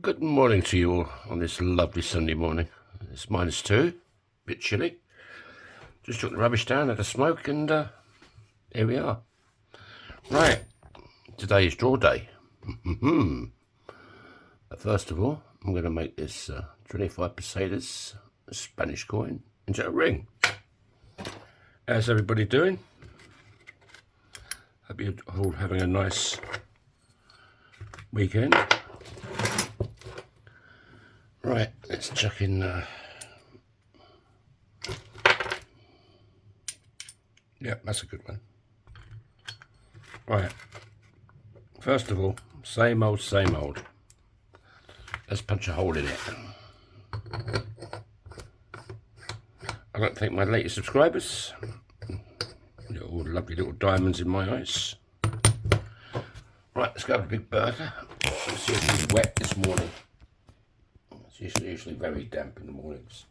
Good morning to you all on this lovely Sunday morning. It's -2, bit chilly. Just took the rubbish down, had a smoke, and here we are. Right, today is draw day. But first of all, I'm going to make this 25 pesetas Spanish coin into a ring. How's everybody doing? Hope you're all having a nice weekend. Right, let's chuck in yeah, that's a good one. Right, first of all, same old, same old. Let's punch a hole in it. I'd like to thank my latest subscribers. You're all lovely little diamonds in my eyes. Right, let's go with the big burger. Let's see if it's wet this morning. It's usually very damp in the mornings.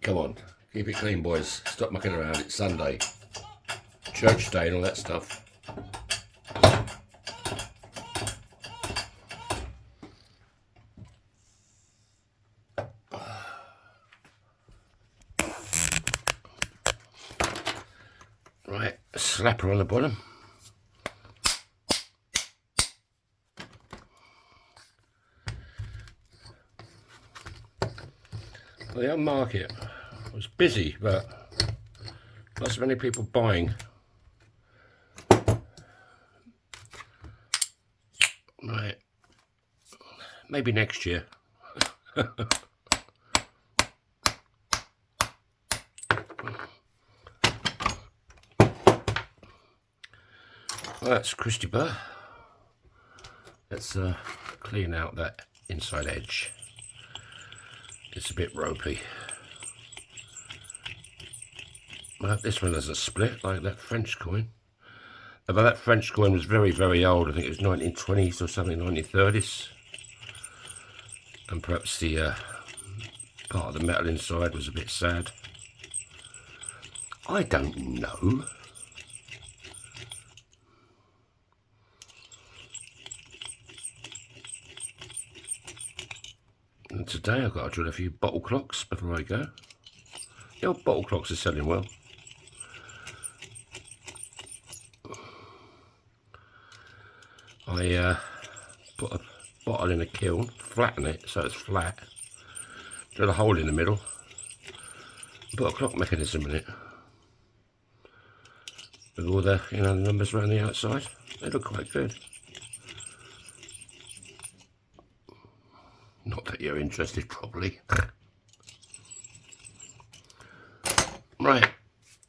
Come on, keep it clean, boys. Stop mucking around. It's Sunday. Church day and all that stuff. Right, slapper on the bottom. Well, the market was busy, but not so many people buying. Right, maybe next year. Well, that's Christy Burr. Let's clean out that inside edge. It's a bit ropey. Well, this one has a split like that French coin. But that French coin was very, very old. I think it was 1920s or something, 1930s. And perhaps the part of the metal inside was a bit sad. I don't know. And today I've got to drill a few bottle clocks before I go. The old bottle clocks are selling well. I put a bottle in a kiln, flatten it so it's flat, drill a hole in the middle, put a clock mechanism in it with all the the numbers around the outside. They look quite good. Not that you're interested, probably. Right,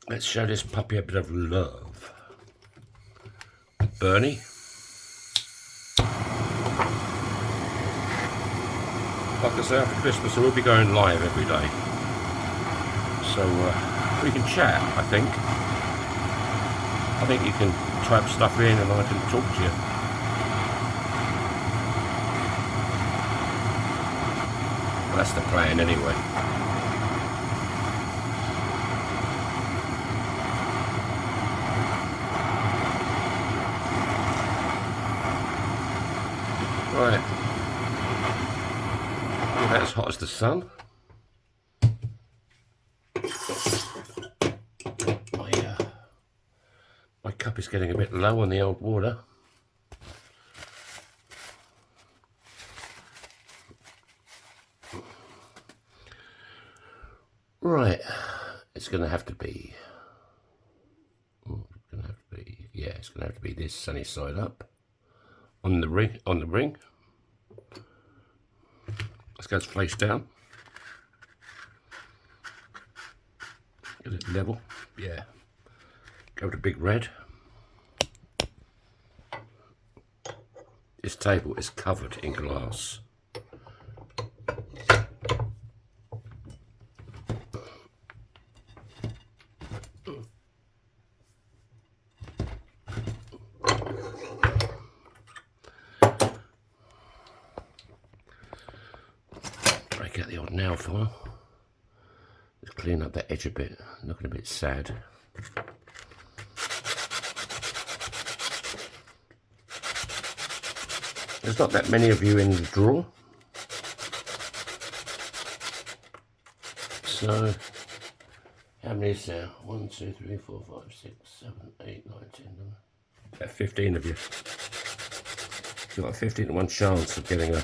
let's show this puppy a bit of love. Bernie. Like I say, after Christmas I will be going live every day. So we can chat, I think. I think you can type stuff in and I can talk to you. Well, that's the plan anyway. Right. Not as hot as the sun. My cup is getting a bit low on the old water. Right, it's going to have to be. Yeah, it's going to have to be this sunny side up on the ring. Let's go face down. Get it level. Yeah. Go to big red. This table is covered in glass. Break out the old nail file. Just clean up that edge a bit, looking a bit sad. There's not that many of you in the drawer. So, how many is there? 1, 2, 3, 4, 5, 6, 7, 8, 9, 10, 11. About 15 of you. You've got a 15 to 1 chance of getting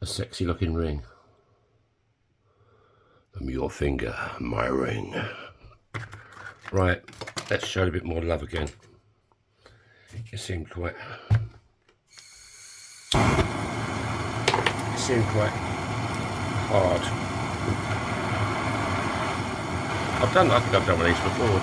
a sexy looking ring. From your finger, my ring. Right, let's show it a bit more love again. It seemed quite hard. I think I've done one of these before.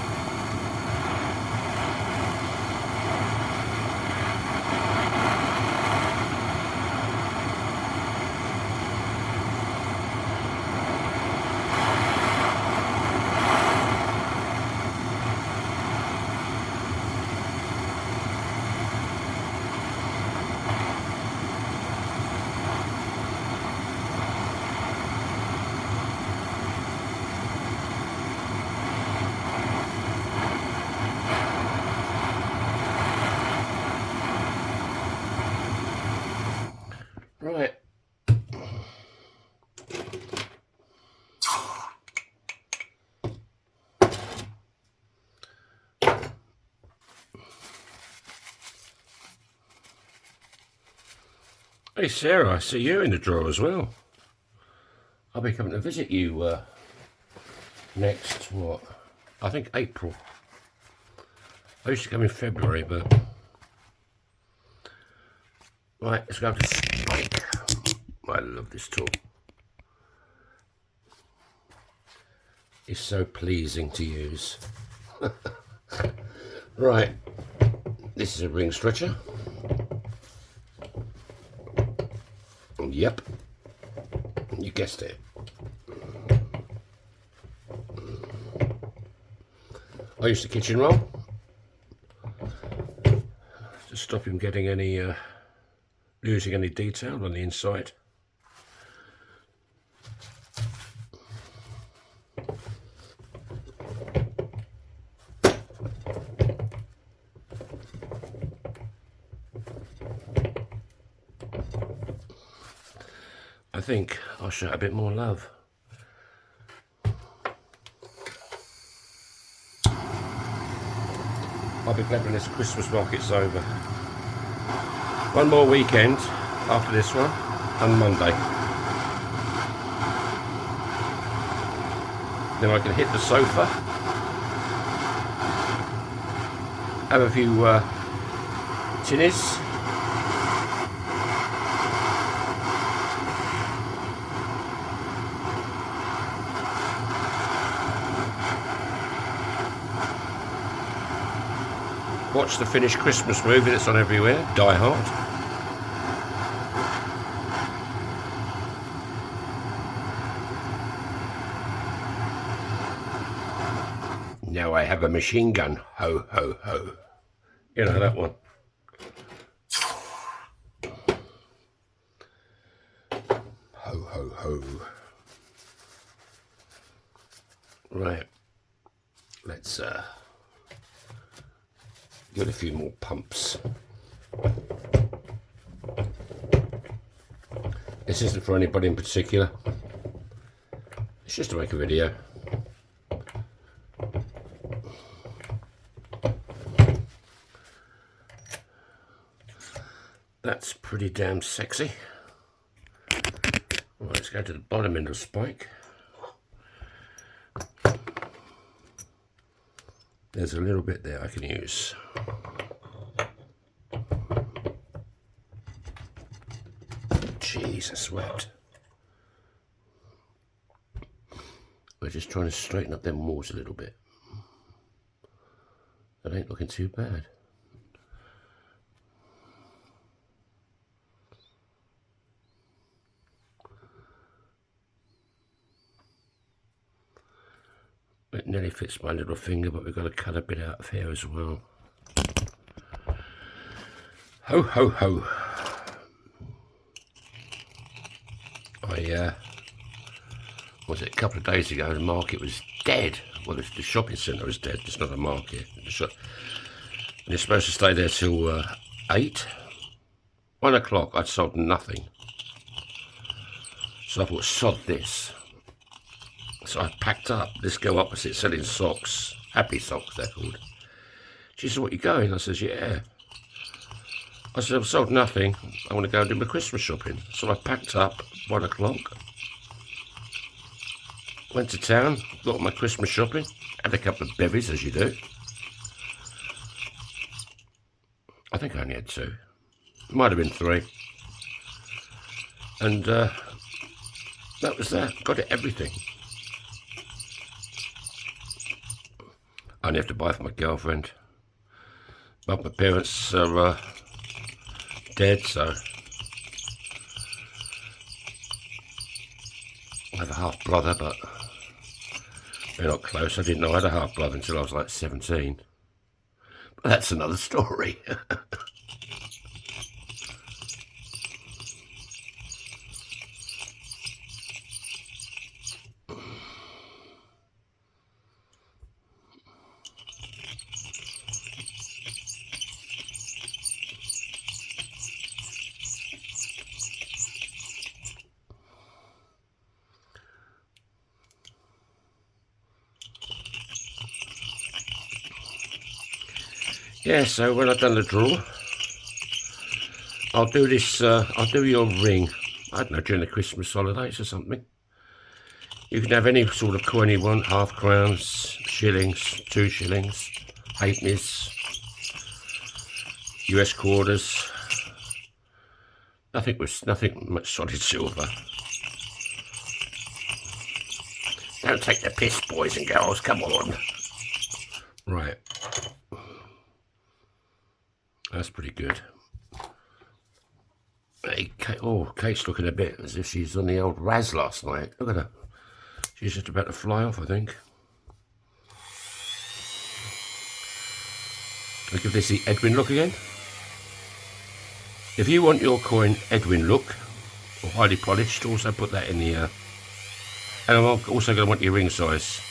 Right. Hey Sarah, I see you in the drawer as well. I'll be coming to visit you next, what? I think April. I used to come in February, but... Right, let's go to spike. I love this tool. It's so pleasing to use. Right, this is a ring stretcher. Yep, you guessed it. I used the kitchen roll to stop him getting any losing any detail on the inside. I think I'll show it a bit more love. I'll be glad when this Christmas market's over. One more weekend after this one, on Monday. Then I can hit the sofa, have a few tinnies, watch the finished Christmas movie that's on everywhere, Die Hard. Now I have a machine gun, ho, ho, ho. You know that one. Ho, ho, ho. Right, let's give it a few more pumps. This isn't for anybody in particular. It's just to make a video. That's pretty damn sexy. Right, let's go to the bottom end of the spike. There's a little bit there I can use. Jeez, I sweat. We're just trying to straighten up them walls a little bit. That ain't looking too bad. It nearly fits my little finger, but we've got to cut a bit out of here as well. Ho, ho, ho. Was it a couple of days ago, the market was dead. Well, the shopping centre was dead, it's not a market. You're supposed to stay there till 8. 1 o'clock, I'd sold nothing. So I thought, sod this. So I packed up. This girl opposite selling socks. Happy socks, they're called. She said, what, you going? I says, yeah. I said, I've sold nothing. I want to go and do my Christmas shopping. So I packed up, 1 o'clock. Went to town, got my Christmas shopping. Had a couple of bevies, as you do. I think I only had 2. Might have been 3. And that was that. Got it, everything. I only have to buy for my girlfriend. But my parents are dead, so I have a half brother, but we're not close. I didn't know I had a half brother until I was like 17. But that's another story. Yeah, so when I've done the draw, I'll do this, I'll do your ring, I don't know, during the Christmas holidays or something. You can have any sort of coin you want, half crowns, shillings, 2 shillings, halfpennies, US quarters, nothing much solid silver. Don't take the piss, boys and girls, come on. Right. That's pretty good. Hey, Kate, oh, Kate's looking a bit as if she's on the old Raz last night. Look at her. She's just about to fly off, I think. I'll give this the Edwin look again. If you want your coin Edwin look, or highly polished, also put that in the... and I'm also going to want your ring size.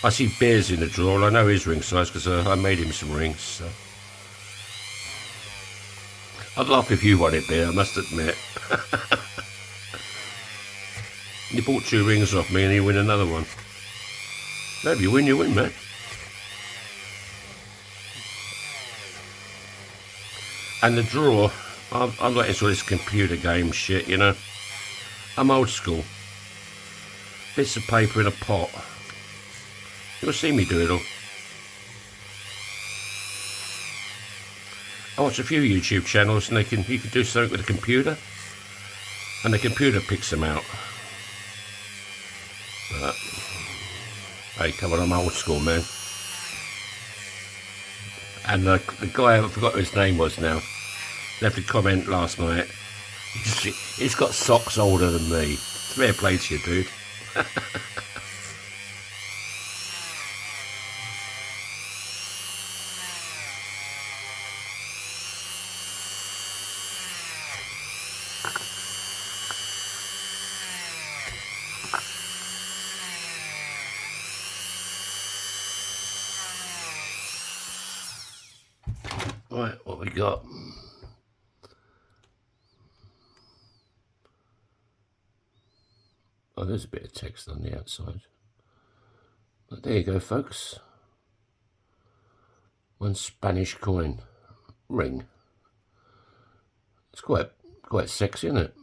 I see Bears in the drawer. I know his ring size because I made him some rings. So. I'd laugh if you won it, Bear, I must admit. You bought 2 rings off me and you win another one. No, if you win, mate. And the drawer, I'm not into this computer game shit, you know. I'm old school. Bits of paper in a pot. You'll see me do it all. I watch a few YouTube channels and you can do something with a computer and the computer picks them out. But, hey, come on, I'm old school, man. And the guy, I forgot what his name was now, left a comment last night. He's got socks older than me. Fair play to you, dude. Right, what we got? Oh, there's a bit of text on the outside. But there you go, folks. 1 Spanish coin ring. It's quite sexy, isn't it?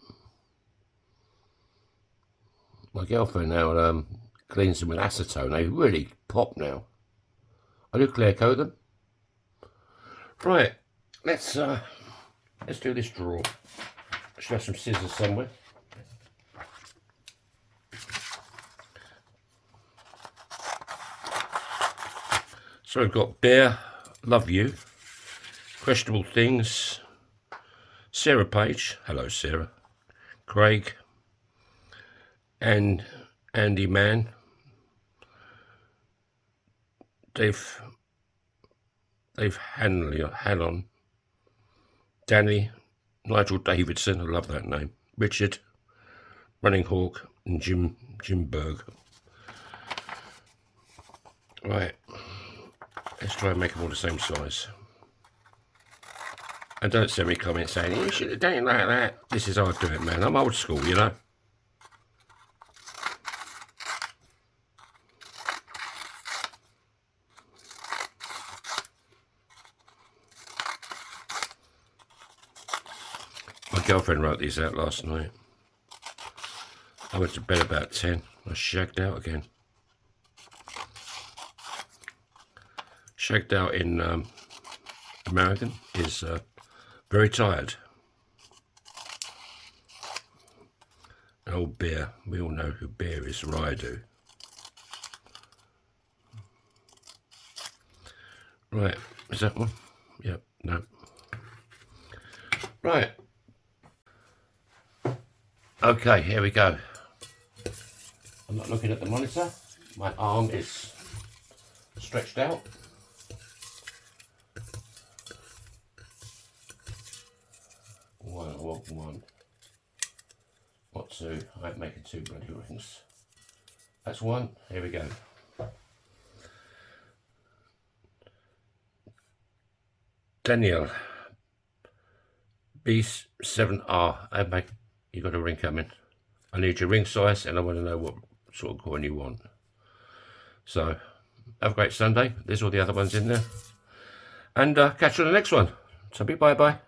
My girlfriend now cleans them with acetone. They really pop now. I do clear coat them. Right, let's do this drawer. I should have some scissors somewhere. So we've got Bear, Love You, Questionable Things, Sarah Page, hello Sarah, Craig, and Andy Mann, Dave Hanlon, Danny, Nigel Davidson, I love that name, Richard, Running Hawk, and Jim Berg. Right, Let's try and make them all the same size. And don't send me comments saying, you should have done it like that. This is how I do it, man. I'm old school, you know. My girlfriend wrote these out last night. I went to bed about 10. I shagged out again. Shagged out in American is very tired. An old bear. We all know who bear is, or I do. Right, is that one? Yep, no. Right. Okay, here we go. I'm not looking at the monitor. My arm is stretched out. One, I want one. What two? I ain't making two bloody rings. That's one. Here we go. Daniel B7R. You got a ring coming. I need your ring size and I want to know what sort of coin you want. So have a great Sunday. There's all the other ones in there. And catch you on the next one. So bye bye.